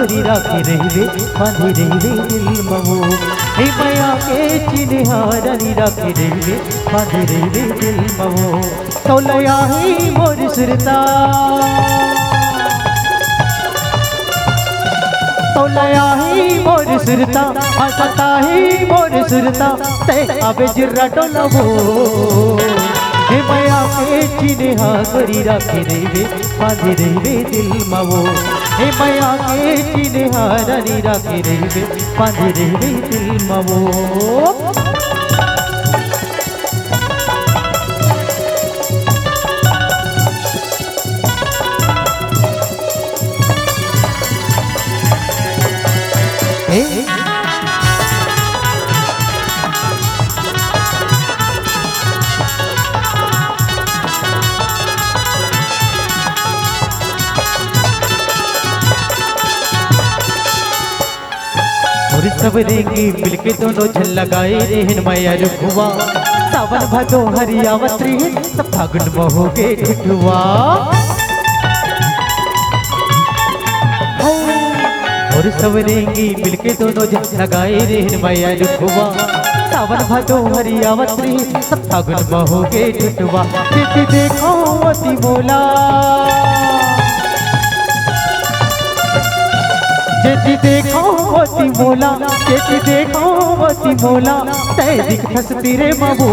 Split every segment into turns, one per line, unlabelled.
गोरी राखी रही बांधी रही दिल मवो हे माया के चिन्हारनी राखी रही बांधी रही दिल मवो तौलया ही मोर सुरता तौलया ही मोर सुरता हंसता ही मोर सुरता ते अबे जिर्रा डोलवो हे माया के चिन्हा गोरी राखी रही बांधी रही दिल मवो हे माया के चिन्हा रानी राखी रही बांधी रही दिल मवो सब रेंगी मिलके दोनों झल लगाए रेहन मैया रुखुआ सावन भदो हरियावत रेहन सब फागुन महोगे ठुठुआ और सब रेंगी मिलके दोनों झल लगाए रेहन मैया रुखुआ सावन भदो हरियावत रेहन सब फागुन महोगे ठुठुआ चिट्ठी देखो अति बोला जेती देखो वती मोला जेती देखो वती मोला तै दिख फसती रे मबो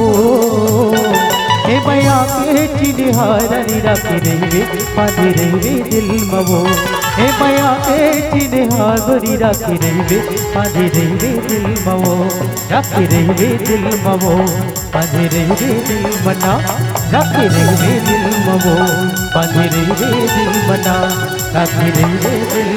हे मैया के चिन्हारनी राखी रही बांधी रही दिल मवो हे मैया के चिन्हा गोरी राखी रही बांधी रही दिल मवो राखी रही दिल मवो बांधी रही दिल मना राखी रही दिल मवो बांधी रही दिल मना राखी रही दिल